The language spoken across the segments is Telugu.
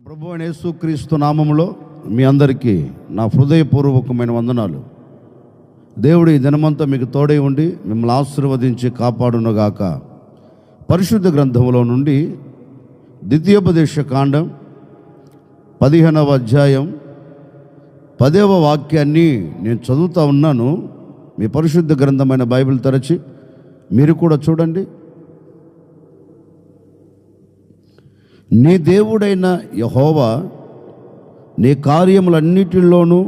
ప్రభు అయిన యేసుక్రీస్తు నామములో మీ అందరికీ నా హృదయపూర్వకమైన వందనాలు. దేవుడు ఈ దినమంతా మీకు తోడై ఉండి మిమ్మల్ని ఆశీర్వదించి కాపాడునుగాక. పరిశుద్ధ గ్రంథంలో నుండి ద్వితీయోపదేశ కాండం 15వ అధ్యాయం 10వ వాక్యాన్ని నేను చదువుతూ ఉన్నాను. మీ పరిశుద్ధ గ్రంథమైన బైబిల్ తెరచి మీరు కూడా చూడండి. నీ దేవుడైన యెహోవా నీ కార్యములన్నిటిలోనూ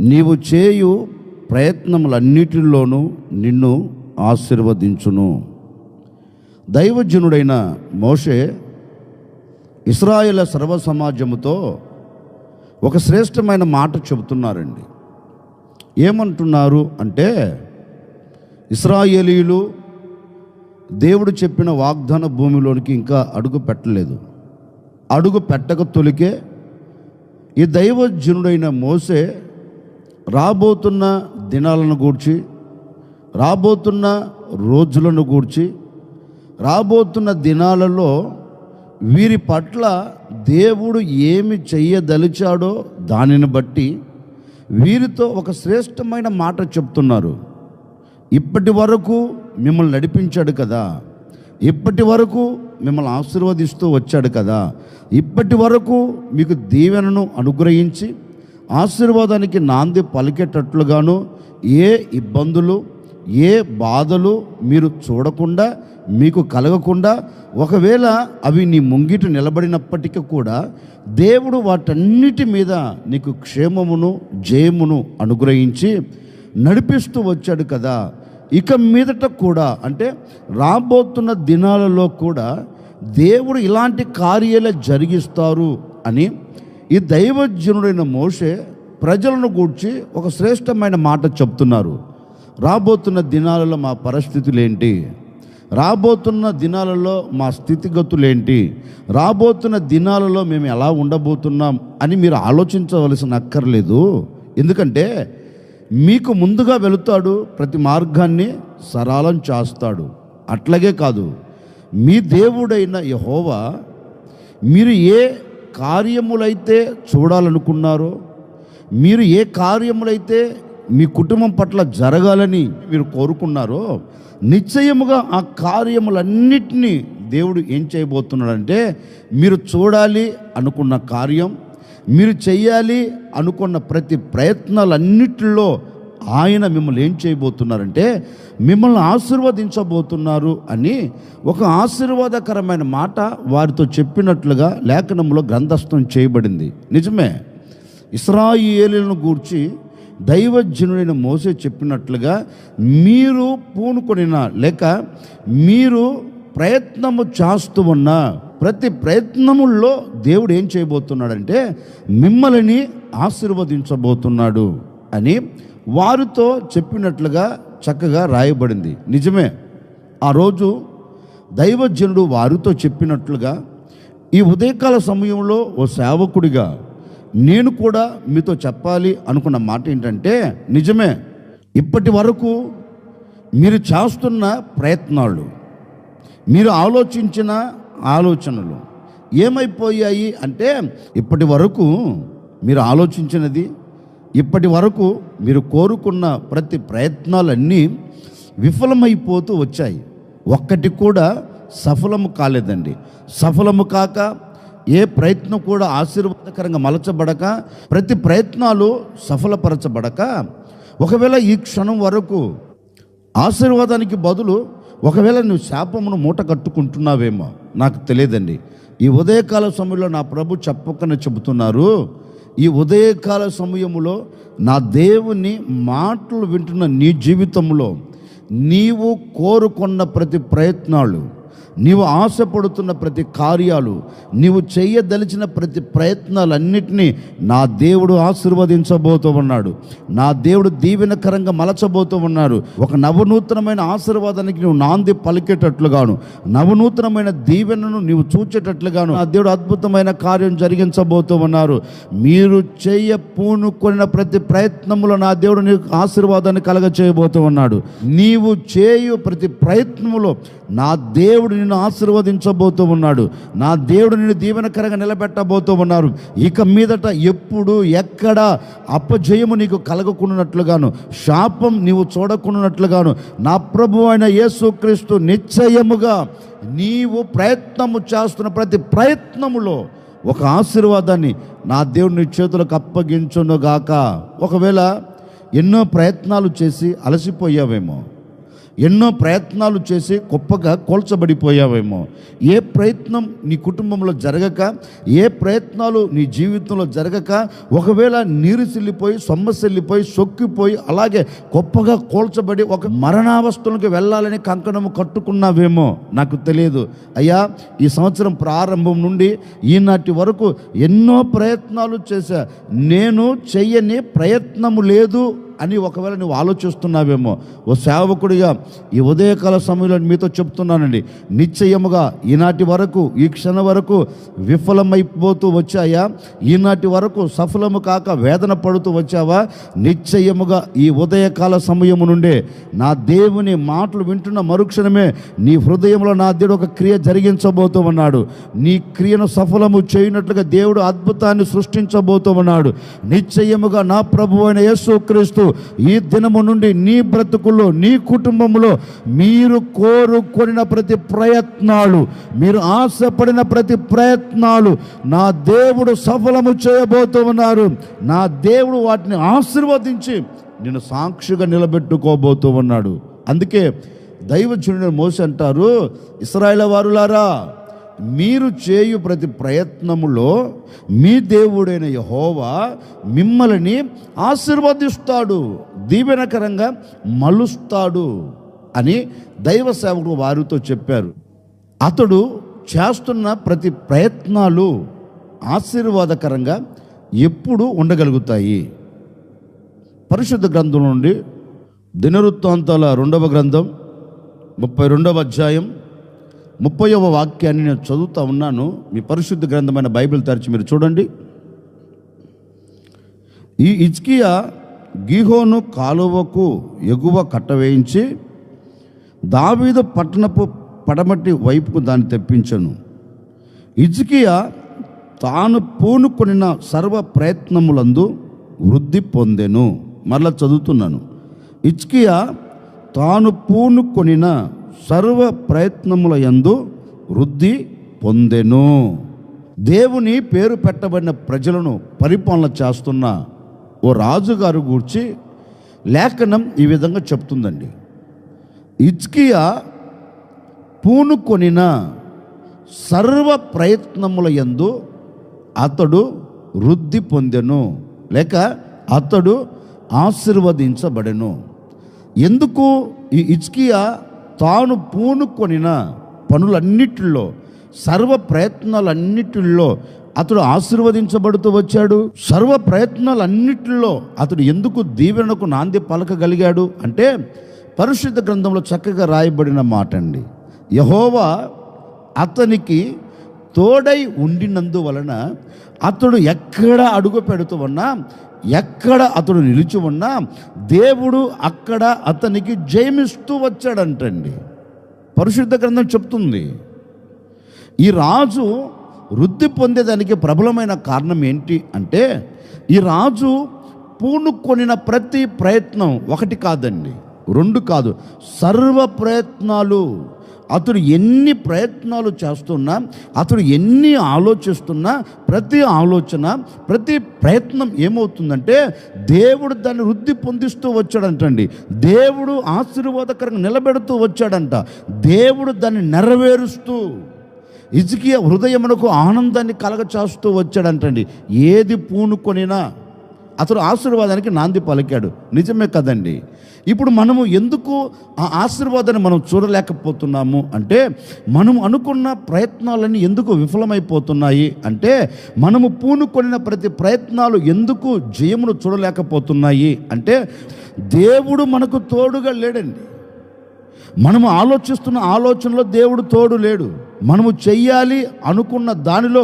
నీవు చేయు ప్రయత్నములన్నిటిలోనూ నిన్ను ఆశీర్వదించును. దైవజనుడైన మోషే ఇశ్రాయేలు సర్వ సమాజముతో ఒక శ్రేష్టమైన మాట చెబుతున్నారండి. ఏమంటున్నారు అంటే, ఇశ్రాయేలీయులు దేవుడు చెప్పిన వాగ్దాన భూమిలోనికి ఇంకా అడుగు పెట్టలేదు. అడుగు పెట్టక తొలికే ఈ దైవజనుడైన మోషే రాబోతున్న దినాలను గూర్చి, రాబోతున్న రోజులను గూర్చి, రాబోతున్న దినాలలో వీరి పట్ల దేవుడు ఏమి చెయ్యదలిచాడో దానిని బట్టి వీరితో ఒక శ్రేష్టమైన మాట చెప్తున్నారు. ఇప్పటి వరకు మిమ్మల్ని నడిపించాడు కదా, ఇప్పటి వరకు మిమ్మల్ని ఆశీర్వదిస్తూ వచ్చాడు కదా, ఇప్పటి వరకు మీకు దీవెనను అనుగ్రహించి ఆశీర్వాదానికి నాంది పలికేటట్లుగాను ఏ ఇబ్బందులు ఏ బాధలు మీరు చూడకుండా మీకు కలగకుండా, ఒకవేళ అవి నీ ముంగిట నిలబడినప్పటికీ కూడా దేవుడు వాటన్నిటి మీద నీకు క్షేమమును జయమును అనుగ్రహించి నడిపిస్తూ వచ్చాడు కదా. ఇక మీదట కూడా అంటే రాబోతున్న దినాలలో కూడా దేవుడు ఇలాంటి కార్యాలు జరిగిస్తారు అని ఈ దైవజనుడైన మోషే ప్రజలను గూర్చి ఒక శ్రేష్టమైన మాట చెప్తున్నారు. రాబోతున్న దినాలలో మా పరిస్థితులు ఏంటి, రాబోతున్న దినాలలో మా స్థితిగతులేంటి, రాబోతున్న దినాలలో మేము ఎలా ఉండబోతున్నాం అని మీరు ఆలోచించవలసిన అక్కర్లేదు. ఎందుకంటే మీకు ముందుగా వెళుతాడు, ప్రతి మార్గాన్ని సరళం చేస్తాడు. అట్లాగే కాదు, మీ దేవుడైన యెహోవా మీరు ఏ కార్యములైతే చూడాలనుకున్నారో, మీరు ఏ కార్యములైతే మీ కుటుంబం పట్ల జరగాలని మీరు కోరుకున్నారో, నిశ్చయముగా ఆ కార్యములన్నిటినీ దేవుడు ఏం చేయబోతున్నాడంటే, మీరు చూడాలి అనుకున్న కార్యం, మీరు చెయ్యాలి అనుకున్న ప్రతి ప్రయత్నాలన్నిటిలో ఆయన మిమ్మల్ని ఏం చేయబోతున్నారంటే మిమ్మల్ని ఆశీర్వదించబోతున్నారు అని ఒక ఆశీర్వాదకరమైన మాట వారితో చెప్పినట్లుగా లేఖనంలో గ్రంథస్థం చేయబడింది. నిజమే, ఇశ్రాయేలులను గూర్చి దైవజనుడైన మోషే చెప్పినట్లుగా మీరు పూనుకొనిన లేక మీరు ప్రయత్నము చేస్తూ ఉన్న ప్రతి ప్రయత్నముల్లో దేవుడు ఏం చేయబోతున్నాడంటే మిమ్మల్ని ఆశీర్వదించబోతున్నాడు అని వారితో చెప్పినట్లుగా చక్కగా రాయబడింది. నిజమే, ఆ రోజు దైవజనుడు వారితో చెప్పినట్లుగా ఈ ఉదయకాల సమయంలో ఓ సేవకుడిగా నేను కూడా మీతో చెప్పాలి అనుకున్న మాట ఏంటంటే, నిజమే, ఇప్పటి వరకు మీరు చేస్తున్న ప్రయత్నాలు, మీరు ఆలోచించిన ఆలోచనలు ఏమైపోయాయి అంటే, ఇప్పటి వరకు మీరు ఆలోచించినది, ఇప్పటి వరకు మీరు కోరుకున్న ప్రతి ప్రయత్నాలన్నీ విఫలమైపోతూ వచ్చాయి. ఒక్కటి కూడా సఫలము కాలేదండి. సఫలము కాక ఏ ప్రయత్నం కూడా ఆశీర్వాదకరంగా మలచబడక, ప్రతి ప్రయత్నాలు సఫలపరచబడక, ఒకవేళ ఈ క్షణం వరకు ఆశీర్వాదానికి బదులు ఒకవేళ నువ్వు శాపమును మూట కట్టుకుంటున్నావేమో నాకు తెలియదండి. ఈ ఉదయకాల సమయంలో నా ప్రభు చెప్పకనే చెబుతున్నారు, ఈ ఉదయకాల సమయంలో నా దేవుని మాటలు వింటున్న నీ జీవితంలో నీవు కోరుకున్న ప్రతి ప్రయత్నాలు, నీవు ఆశపడుతున్న ప్రతి కార్యాలు, నీవు చేయదలిచిన ప్రతి ప్రయత్నాలన్నిటినీ నా దేవుడు ఆశీర్వదించబోతూ ఉన్నాడు. నా దేవుడు దీవెనకరంగా మలచబోతూ ఉన్నాడు. ఒక నవనూతనమైన ఆశీర్వాదానికి నువ్వు నాంది పలికేటట్లుగాను, నవనూతనమైన దీవెనను నీవు చూచేటట్లుగాను నా దేవుడు అద్భుతమైన కార్యం జరిగించబోతూ ఉన్నారు. మీరు పూనుకొన్న ప్రతి ప్రయత్నములో నా దేవుడు నీకు ఆశీర్వాదాన్ని కలగ చేయబోతూ ఉన్నాడు. నీవు చేయు ప్రతి ప్రయత్నములో నా దేవుడు నిన్ను ఆశీర్వదించబోతూ ఉన్నాడు. నా దేవుడు నిన్ను దీవెనకరంగా నిలబెట్టబోతూ ఉన్నారు. ఇక మీదట ఎప్పుడు ఎక్కడ అపజయము నీకు కలగకుండానట్లుగాను, శాపం నీవు చూడకుండానట్లుగాను నా ప్రభువు అయిన యేసుక్రీస్తు నిశ్చయముగా నీవు ప్రయత్నము చేస్తున్న ప్రతి ప్రయత్నములో ఒక ఆశీర్వాదాన్ని నా దేవుని చేతులకు అప్పగించునుగాక. ఒకవేళ ఎన్నో ప్రయత్నాలు చేసి అలసిపోయావేమో, ఎన్నో ప్రయత్నాలు చేసి గొప్పగా కోల్చబడిపోయావేమో, ఏ ప్రయత్నం నీ కుటుంబంలో జరగక, ఏ ప్రయత్నాలు నీ జీవితంలో జరగక, ఒకవేళ నీరుసిల్లిపోయి సొమ్మసిల్లిపోయి సొక్కిపోయి అలాగే గొప్పగా కోల్చబడి ఒక మరణావస్థలకు వెళ్ళాలని కంకణము కట్టుకున్నావేమో, నాకు తెలియదు. అయ్యా, ఈ సంవత్సరం ప్రారంభం నుండి ఈనాటి వరకు ఎన్నో ప్రయత్నాలు చేశా, నేను చెయ్యని ప్రయత్నము లేదు అని ఒకవేళ నువ్వు ఆలోచిస్తున్నావేమో, ఓ సేవకుడిగా ఈ ఉదయకాల సమయంలో మీతో చెప్తున్నానండి, నిశ్చయముగా ఈనాటి వరకు ఈ క్షణం వరకు విఫలమైపోతూ వచ్చాయా, ఈనాటి వరకు సఫలము కాక వేదన పడుతూ వచ్చావా, నిశ్చయముగా ఈ ఉదయకాల సమయము నుండే నా దేవుని మాటలు వింటున్న మరుక్షణమే నీ హృదయంలో నా దేవుడు ఒక క్రియ జరిగించబోతూ ఉన్నాడు. నీ క్రియను సఫలము చేయనట్లుగా దేవుడు అద్భుతాన్ని సృష్టించబోతూ ఉన్నాడు. నిశ్చయముగా నా ప్రభువు అయిన యేసుక్రీస్తు ఈ దినము నుండి నీ బ్రతుకుల్లో, నీ కుటుంబంలో మీరు కోరుకొనిన ప్రతి ప్రయత్నాలు, మీరు ఆశపడిన ప్రతి ప్రయత్నాలు నా దేవుడు సఫలము చేయబోతూ ఉన్నారు. నా దేవుడు వాటిని ఆశీర్వదించి నిన్ను సాక్షిగా నిలబెట్టుకోబోతూ ఉన్నాడు. అందుకే దైవజనుడైన మోషే అంటారు, ఇశ్రాయేలు వారులారా, మీరు చేయు ప్రతి ప్రయత్నములో మీ దేవుడైన యెహోవా మిమ్మల్ని ఆశీర్వదిస్తాడు, దీవెనకరంగా మలుస్తాడు అని దైవ సేవకుడు వారితో చెప్పారు. అతడు చేస్తున్న ప్రతి ప్రయత్నాలు ఆశీర్వాదకరంగా ఎప్పుడు ఉండగలుగుతాయి? పరిశుద్ధ గ్రంథం నుండి దినవృత్తాంతాల 2వ గ్రంథం 32వ అధ్యాయం 30వ వాక్యాన్ని నేను చదువుతా ఉన్నాను. మీ పరిశుద్ధ గ్రంథమైన బైబిల్ తెరిచి మీరు చూడండి. ఈ హిజ్కియా గీహోను కాలువకు ఎగువ కట్టవేయించి దావీదు పట్టణపు పడమటి వైపుకు దాన్ని తెప్పించను. హిజ్కియా తాను పూనుకొనిన సర్వ ప్రయత్నములందు వృద్ధి పొందెను. మరలా చదువుతున్నాను. హిజ్కియా తాను పూనుకొనిన సర్వ ప్రయత్నముల యందు వృద్ధి పొందెను. దేవుని పేరు పెట్టబడిన ప్రజలను పరిపాలన చేస్తున్న ఓ రాజుగారు గూర్చి లేఖనం ఈ విధంగా చెప్తుందండి. హిజ్కియా పూనుకొనిన సర్వ ప్రయత్నముల యందు అతడు వృద్ధి పొందెను, లేక అతడు ఆశీర్వదించబడెను. ఎందుకు ఈ హిజ్కియా తాను పూనుకొనిన పనులన్నిటిలో, సర్వ ప్రయత్నాలన్నిటిలో అతడు ఆశీర్వదించబడుతూ వచ్చాడు? సర్వ ప్రయత్నాలన్నిటిలో అతడు ఎందుకు దీవెనకు నాంది పలకగలిగాడు అంటే, పరిశుద్ధ గ్రంథంలో చక్కగా రాయబడిన మాట అండి. యెహోవా అతనికి తోడై ఉండినందువలన అతడు ఎక్కడ అడుగు పెడుతూ ఉన్నా, ఎక్కడ అతడు నిలిచి ఉన్నా దేవుడు అక్కడ అతనికి జయమిస్తూ వచ్చాడంటండి. పరిశుద్ధ గ్రంథం చెప్తుంది. ఈ రాజు వృద్ధి పొందేదానికి ప్రబలమైన కారణం ఏంటి అంటే, ఈ రాజు పూనుకొనిన ప్రతి ప్రయత్నం, ఒకటి కాదండి, 2 కాదు, సర్వ ప్రయత్నాలు. అతడు ఎన్ని ప్రయత్నాలు చేస్తున్నా, అతడు ఎన్ని ఆలోచిస్తున్నా, ప్రతి ఆలోచన, ప్రతి ప్రయత్నం ఏమవుతుందంటే దేవుడు దాన్ని వృద్ధి పొందిస్తూ వచ్చాడంటండి. దేవుడు ఆశీర్వాదకరంగా నిలబెడుతూ వచ్చాడంట. దేవుడు దాన్ని నెరవేరుస్తూ హిజ్కియా హృదయమునకు ఆనందాన్ని కలగచేస్తూ వచ్చాడంటండి. ఏది పూనుకొనినా అతడు ఆశీర్వాదానికి నాంది పలికాడు. నిజమే కదండి. ఇప్పుడు మనము ఎందుకు ఆ ఆశీర్వాదాన్ని మనం చూడలేకపోతున్నాము అంటే, మనము అనుకున్న ప్రయత్నాలన్నీ ఎందుకు విఫలమైపోతున్నాయి అంటే, మనము పూనుకొనిన ప్రతి ప్రయత్నాలు ఎందుకు జయమును చూడలేకపోతున్నాయి అంటే, దేవుడు మనకు తోడుగా లేడండి. మనము ఆలోచిస్తున్న ఆలోచనలో దేవుడు తోడు లేడు. మనము చెయ్యాలి అనుకున్న దానిలో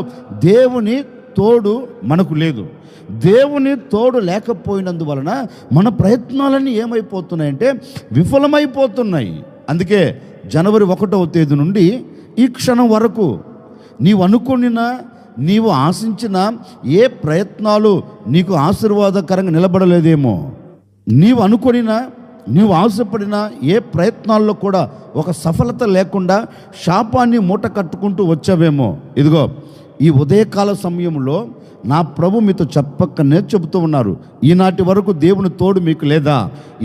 దేవుని తోడు మనకు లేదు. దేవుని తోడు లేకపోయినందువలన మన ప్రయత్నాలన్నీ ఏమైపోతున్నాయంటే విఫలమైపోతున్నాయి. అందుకే జనవరి 1వ తేదీ నుండి ఈ క్షణం వరకు నీవు అనుకున్న, నీవు ఆశించిన ఏ ప్రయత్నాలు నీకు ఆశీర్వాదకరంగా నిలబడలేదేమో, నీవు అనుకున్న, నీవు ఆశపడిన ఏ ప్రయత్నాల్లో కూడా ఒక సఫలత లేకుండా శాపాన్ని మూట కట్టుకుంటూ వచ్చావేమో, ఇదిగో ఈ ఉదయకాల సమయంలో నా ప్రభు మీతో చెప్పక్కనే చెబుతూ ఉన్నారు. ఈనాటి వరకు దేవుని తోడు మీకు లేదా?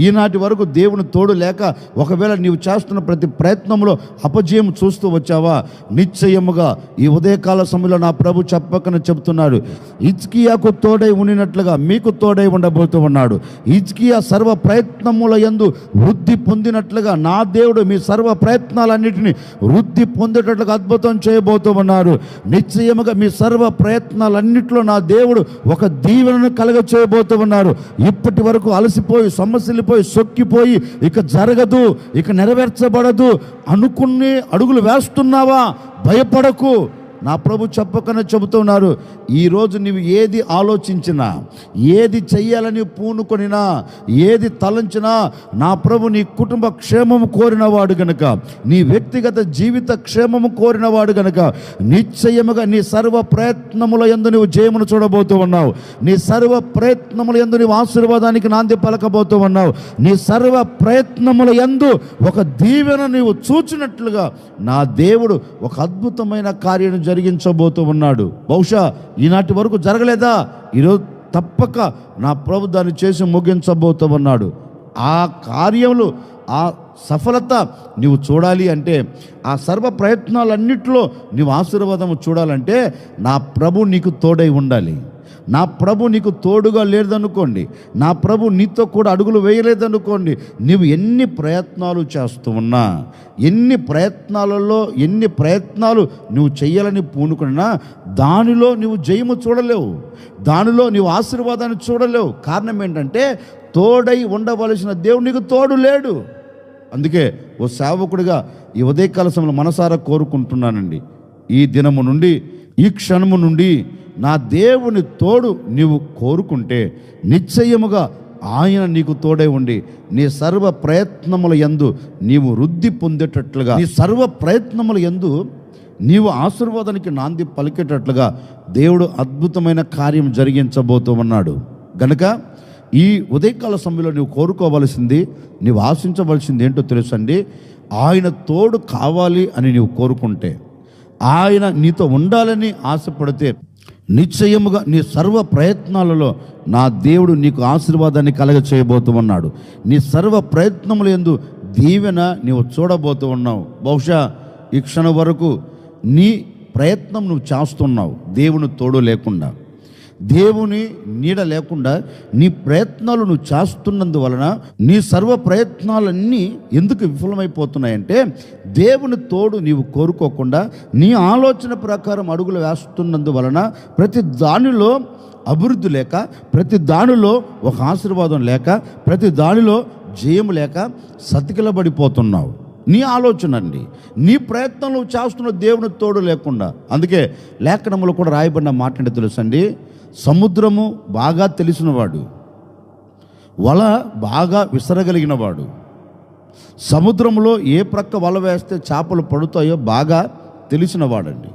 ఈనాటి వరకు దేవుని తోడు లేక ఒకవేళ నీవు చేస్తున్న ప్రతి ప్రయత్నంలో అపజయం చూస్తూ వచ్చావా? నిశ్చయముగా ఈ ఉదయకాల సమయంలో నా ప్రభు చెప్పక్కనే చెబుతున్నాడు, హిజ్కియాకు తోడై ఉండినట్లుగా మీకు తోడై ఉండబోతూ ఉన్నాడు. హిజ్కియా సర్వ ప్రయత్నముల యందు వృద్ధి పొందినట్లుగా నా దేవుడు మీ సర్వ ప్రయత్నాలన్నిటినీ వృద్ధి పొందేటట్లుగా అద్భుతం చేయబోతూ ఉన్నారు. నిశ్చయముగా మీ సర్వ ప్రయత్నాలన్నింటిలో నా దేవుడు ఒక దీవెనను కలగ చేయబోతూ ఉన్నారు. ఇప్పటి వరకు అలసిపోయి, సొమ్మసిల్లిపోయి, సొక్కిపోయి ఇక జరగదు, ఇక నెరవేర్చబడదు అనుకుని అడుగులు వేస్తున్నావా? భయపడకు. నా ప్రభు చెప్పకనే చెబుతున్నారు, ఈరోజు నీవు ఏది ఆలోచించినా, ఏది చెయ్యాలని పూనుకొనినా, ఏది తలంచినా నా ప్రభు నీ కుటుంబ క్షేమము కోరినవాడు గనుక, నీ వ్యక్తిగత జీవిత క్షేమము కోరినవాడు గనుక నిశ్చయముగా నీ సర్వ ప్రయత్నముల యందు నువ్వు జయమును చూడబోతూ ఉన్నావు. నీ సర్వ ప్రయత్నముల యందు నీవు ఆశీర్వాదానికి నాంది పలకబోతూ ఉన్నావు. నీ సర్వ ప్రయత్నముల యందు ఒక దీవెన నీవు చూచినట్లుగా నా దేవుడు ఒక అద్భుతమైన కార్యం జరిగించబోతూ ఉన్నాడు. బహుశా ఈనాటి వరకు జరగలేదా? ఈరోజు తప్పక నా ప్రభు దాన్ని చేసి ముగించబోతూ ఉన్నాడు. ఆ కార్యములు, ఆ సఫలత నీవు చూడాలి అంటే, ఆ సర్వ ప్రయత్నాలన్నిటిలో నీవు ఆశీర్వాదము చూడాలంటే నా ప్రభు నీకు తోడై ఉండాలి. నా ప్రభు నీకు తోడుగా లేదనుకోండి, నా ప్రభు నీతో కూడా అడుగులు వేయలేదనుకోండి, నీవు ఎన్ని ప్రయత్నాలు చేస్తూ ఉన్నా, ఎన్ని ప్రయత్నాలు నువ్వు చేయాలని పూనుకున్నా దానిలో నువ్వు జయము చూడలేవు, దానిలో నీవు ఆశీర్వాదాన్ని చూడలేవు. కారణం ఏంటంటే తోడై ఉండవలసిన దేవుడు నీకు తోడు లేడు. అందుకే ఓ సేవకుడిగా ఈ ఉదయకాల సమయంలో మనసారా కోరుకుంటున్నానండి, ఈ దినము నుండి, ఈ క్షణము నుండి నా దేవుని తోడు నీవు కోరుకుంటే నిశ్చయముగా ఆయన నీకు తోడై ఉండి నీ సర్వ ప్రయత్నముల యందు నీవు వృద్ధి పొందేటట్లుగా, నీ సర్వ ప్రయత్నముల యందు నీవు ఆశీర్వాదానికి నాంది పలికేటట్లుగా దేవుడు అద్భుతమైన కార్యం జరిగించబోతూ ఉన్నాడు. గనుక ఈ ఉదయకాల సమయంలో నీవు కోరుకోవలసింది, నీవు ఆశించవలసింది ఏంటో తెలుసండి. ఆయన తోడు కావాలి అని నీవు కోరుకుంటే, ఆయన నీతో ఉండాలని ఆశపడితే నిశ్చయముగా నీ సర్వ ప్రయత్నాలలో నా దేవుడు నీకు ఆశీర్వాదాన్ని కలగ చేయబోతూ ఉన్నాడు. నీ సర్వ ప్రయత్నముల యందు దీవెన నీవు చూడబోతూ ఉన్నావు. బహుశా ఈ క్షణం వరకు నీ ప్రయత్నం నువ్వు చేస్తున్నావు దేవుని తోడు లేకుండా, దేవుని నీడ లేకుండా నీ ప్రయత్నాలు నువ్వు చేస్తున్నందువలన నీ సర్వ ప్రయత్నాలన్నీ ఎందుకు విఫలమైపోతున్నాయంటే దేవుని తోడు నీవు కోరుకోకుండా నీ ఆలోచన ప్రకారం అడుగులు వేస్తున్నందువలన ప్రతి దానిలో అభివృద్ధి లేక, ప్రతి దానిలో ఒక ఆశీర్వాదం లేక, ప్రతి దానిలో జయము లేక సతికిలబడిపోతున్నావు. నీ ఆలోచన అండి, నీ ప్రయత్నం నువ్వు చేస్తున్న దేవుని తోడు లేకుండా. అందుకే లేఖనములో కూడా రాయబడిన మాట అంటే తెలుసండి, సముద్రము బాగా తెలిసినవాడు, వల బాగా విసరగలిగినవాడు, సముద్రంలో ఏ ప్రక్క వల వేస్తే చేపలు పడుతాయో బాగా తెలిసినవాడండి.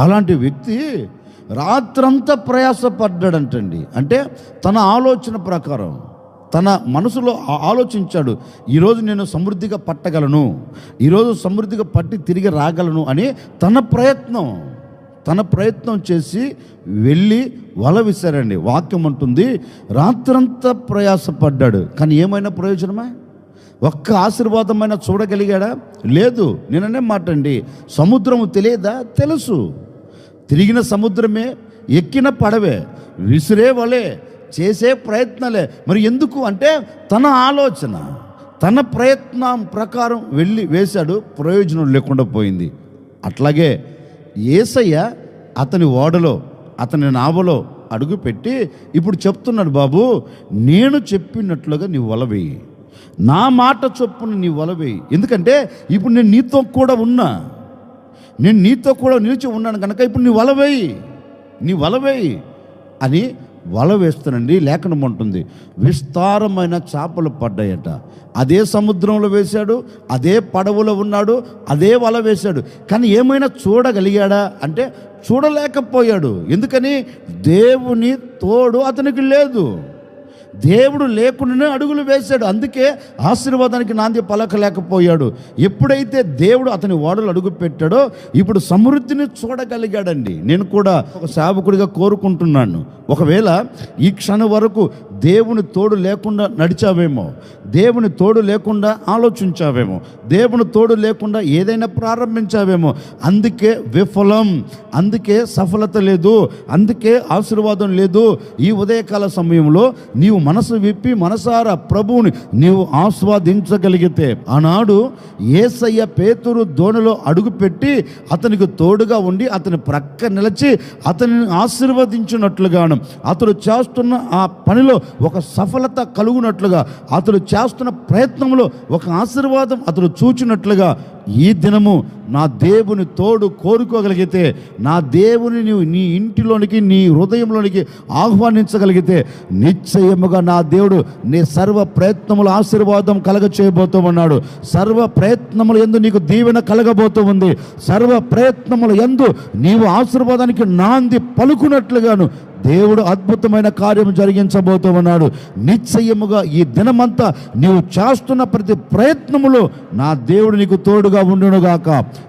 అలాంటి వ్యక్తి రాత్రంతా ప్రయాసపడ్డాడంటండి. అంటే తన ఆలోచన ప్రకారం, తన మనసులో ఆలోచించాడు, ఈరోజు నేను సమృద్ధిగా పట్టగలను, ఈరోజు సమృద్ధిగా పట్టి తిరిగి రాగలను అని తన ప్రయత్నం చేసి వెళ్ళి వల విసారండి. వాక్యం అంటుంది రాత్రంతా ప్రయాసపడ్డాడు, కానీ ఏమైనా ప్రయోజనమా? ఒక్క ఆశీర్వాదమైనా చూడగలిగాడా? లేదు. నేననే మాట అండి, సముద్రము తెలియదా? తెలుసు. తిరిగిన సముద్రమే, ఎక్కిన పడవే, విసిరే వలే, చేసే ప్రయత్నాలే. మరి ఎందుకు అంటే తన ఆలోచన, తన ప్రయత్నం ప్రకారం వెళ్ళి వేశాడు, ప్రయోజనం లేకుండా పోయింది. అట్లాగే యేసయ్య అతని ఓడలో, అతని నావలో అడుగు పెట్టి ఇప్పుడు చెప్తున్నాడు, బాబు నేను చెప్పినట్లుగా నీ వల వేయి, నా మాట చొప్పున నీ వల వేయి. ఎందుకంటే ఇప్పుడు నేను నీతో కూడా ఉన్నా, నేను నీతో కూడా నిలిచి ఉన్నాను కనుక ఇప్పుడు నీ వల వేయి అని వల వేస్తానండి, లేఖనం ఉంటుంది విస్తారమైన చేపలు పడ్డాయట. అదే సముద్రంలో వేశాడు, అదే పడవలో ఉన్నాడు, అదే వల వేశాడు. కానీ ఏమైనా చూడగలిగాడా అంటే చూడలేకపోయాడు. ఎందుకని? దేవుని తోడు అతనికి లేదు. దేవుడు లేకుండానే అడుగులు వేశాడు. అందుకే ఆశీర్వాదానికి నాంది పలకలేకపోయాడు. ఎప్పుడైతే దేవుడు అతని ఓడలు అడుగు పెట్టాడో ఇప్పుడు సమృద్ధిని చూడగలిగాడండి. నేను కూడా ఒక సేవకుడిగా కోరుకుంటున్నాను, ఒకవేళ ఈ క్షణం వరకు దేవుని తోడు లేకుండా నడిచావేమో, దేవుని తోడు లేకుండా ఆలోచించావేమో, దేవుని తోడు లేకుండా ఏదైనా ప్రారంభించావేమో, అందుకే విఫలం, అందుకే సఫలత లేదు, అందుకే ఆశీర్వాదం లేదు. ఈ ఉదయకాల సమయంలో నీవు మనసు విప్పి మనసారా ప్రభువుని నీవు ఆస్వాదించగలిగితే, ఆనాడు యేసయ్య పేతురు దోణిలో అడుగుపెట్టి అతనికి తోడుగా ఉండి అతని ప్రక్క నిలిచి అతనిని ఆశీర్వదించినట్లుగాను, అతడు చేస్తున్న ఆ పనిలో ఒక సఫలత కలుగునట్లుగా, అతడు చేస్తున్న ప్రయత్నంలో ఒక ఆశీర్వాదం అతడు చూచినట్లుగా, ఈ దినము నా దేవుని తోడు కోరుకోగలిగితే, నా దేవుని నీవు నీ ఇంటిలోనికి నీ హృదయంలోనికి ఆహ్వానించగలిగితే, నిశ్చయముగా నా దేవుడు నీ సర్వ ప్రయత్నములు ఆశీర్వాదం కలగ చేయబోతూ ఉన్నాడు. సర్వ ప్రయత్నములు యందు నీకు దీవెన కలగబోతూ ఉంది. సర్వ ప్రయత్నముల యందు నీవు ఆశీర్వాదానికి నాంది పలుకున్నట్లుగాను దేవుడు అద్భుతమైన కార్యం జరిగించబోతూ ఉన్నాడు. నిశ్చయముగా ఈ దినమంతా నీవు చేస్తున్న ప్రతి ప్రయత్నములో నా దేవుడు నీకు తోడుగా ఉండునుగాక,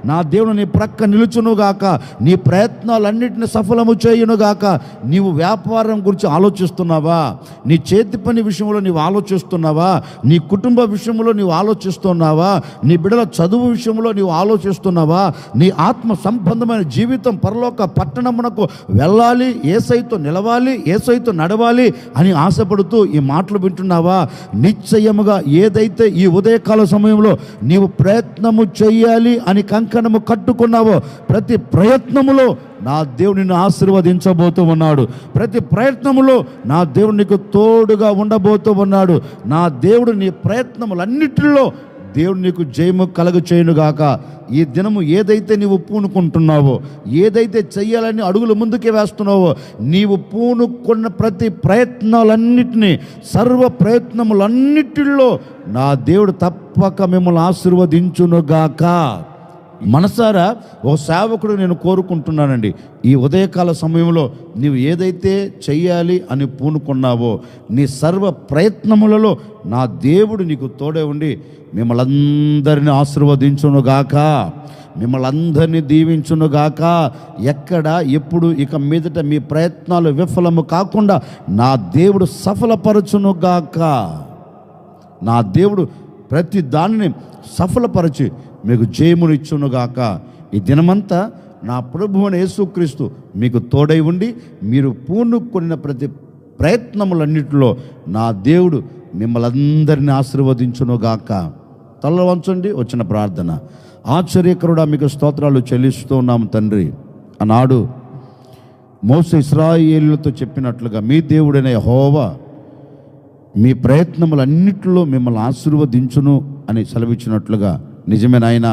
నా దేవుడు నీ ప్రక్క నిలుచునుగాక, నీ ప్రయత్నాలన్నింటినీ సఫలము చేయునుగాక. నీవు వ్యాపారం గురించి ఆలోచిస్తున్నావా? నీ చేతి పని విషయంలో నీవు ఆలోచిస్తున్నావా? నీ కుటుంబ విషయంలో నీవు ఆలోచిస్తున్నావా? నీ బిడ్డల చదువు విషయంలో నీవు ఆలోచిస్తున్నావా? నీ ఆత్మ సంబంధమైన జీవితం పరలోక పట్టణమునకు వెళ్ళాలి, యేసయ్యతో నిలవాలి, యేసయ్యతో నడవాలి అని ఆశపడుతూ ఈ మాటలు వింటున్నావా? నిశ్చయముగా ఏదైతే ఈ ఉదయకాల సమయంలో నీవు ప్రయత్నము చేయాలి అని కంకణము కట్టుకున్నావో, ప్రతి ప్రయత్నములో నా దేవుడు నిన్ను ఆశీర్వదించబోతూ ఉన్నాడు. ప్రతి ప్రయత్నములో నా దేవుడు నీకు తోడుగా ఉండబోతూ ఉన్నాడు. నా దేవుడు నీ ప్రయత్నములన్నిటిలో దేవుడు నీకు జయము కలుగ చేయునుగాక. ఈ దినము ఏదైతే నీవు పూనుకుంటున్నావో, ఏదైతే చెయ్యాలని అడుగులు ముందుకే వేస్తున్నావో, నీవు పూనుకున్న ప్రతి ప్రయత్నాలన్నిటినీ, సర్వ ప్రయత్నములన్నిటిలో నా దేవుడు తప్పక మిమ్మల్ని ఆశీర్వదించునుగాక. మనసారా ఓ సేవకుడు నేను కోరుకుంటున్నానండి, ఈ ఉదయకాల సమయంలో నీవు ఏదైతే చెయ్యాలి అని పూనుకున్నావో, నీ సర్వ ప్రయత్నములలో నా దేవుడు నీకు తోడే ఉండి మిమ్మల్ని అందరినీ ఆశీర్వదించునుగాక, మిమ్మల్ని అందరినీ దీవించునుగాక. ఎక్కడ ఎప్పుడు ఇక మీదట మీ ప్రయత్నాలు విఫలము కాకుండా నా దేవుడు సఫలపరచునుగాక. నా దేవుడు ప్రతి దానిని సఫలపరచి మీకు జయమునిచ్చునుగాక. ఈ దినమంతా నా ప్రభువైన యేసుక్రీస్తు మీకు తోడై ఉండి మీరు పూనుకొనిన ప్రతి ప్రయత్నములన్నిటిలో నా దేవుడు మిమ్మల్ని అందరినీ ఆశీర్వదించునుగాక. తల వంచండి, వచ్చిన ప్రార్థన. ఆశ్చర్యకరుడా మీకు స్తోత్రాలు చెల్లిస్తూ ఉన్నాము తండ్రి. ఆనాడు మోసే ఇశ్రాయేలుతో చెప్పినట్లుగా మీ దేవుడైన యెహోవా మీ ప్రయత్నములన్నిటిలో మిమ్మల్ని ఆశీర్వదించును అని సెలవిచ్చినట్లుగా, నిజమే నాయనా,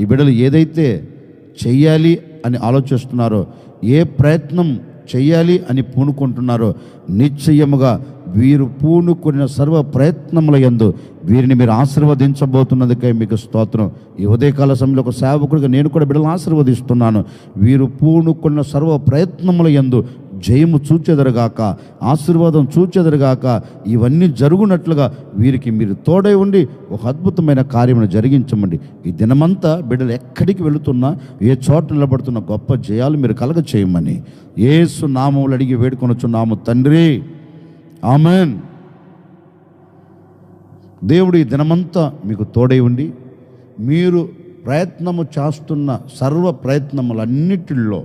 ఈ బిడ్డలు ఏదైతే చెయ్యాలి అని ఆలోచిస్తున్నారో, ఏ ప్రయత్నం చెయ్యాలి అని పూనుకుంటున్నారో, నిశ్చయముగా వీరు పూనుకున్న సర్వ ప్రయత్నముల యందు వీరిని మీరు ఆశీర్వదించబోతున్నదికై మీకు స్తోత్రం. ఈ ఉదయకాల సమయంలో ఒక సేవకుడిగా నేను కూడా బిడ్డలను ఆశీర్వదిస్తున్నాను. వీరు పూనుకున్న సర్వ ప్రయత్నముల యందు జయము చూచెదరుగాక, ఆశీర్వాదం చూచెదరుగాక. ఇవన్నీ జరుగునట్లుగా వీరికి మీరు తోడై ఉండి ఒక అద్భుతమైన కార్యమును జరిగించమండి. ఈ దినమంతా బిడ్డలు ఎక్కడికి వెళుతున్నా, ఏ చోట నిలబడుతున్న గొప్ప జయాలు మీరు కలగ చేయమని యేసు నామములు అడిగి వేడుకొనుచున్నాము తండ్రి, ఆమెన్. దేవుడు ఈ దినమంతా మీకు తోడై ఉండి మీరు ప్రయత్నము చేస్తున్న సర్వ ప్రయత్నములన్నిటిలో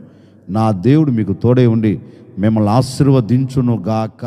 నా దేవుడు మీకు తోడై ఉండి మిమ్మల్ని ఆశీర్వదించునుగాక.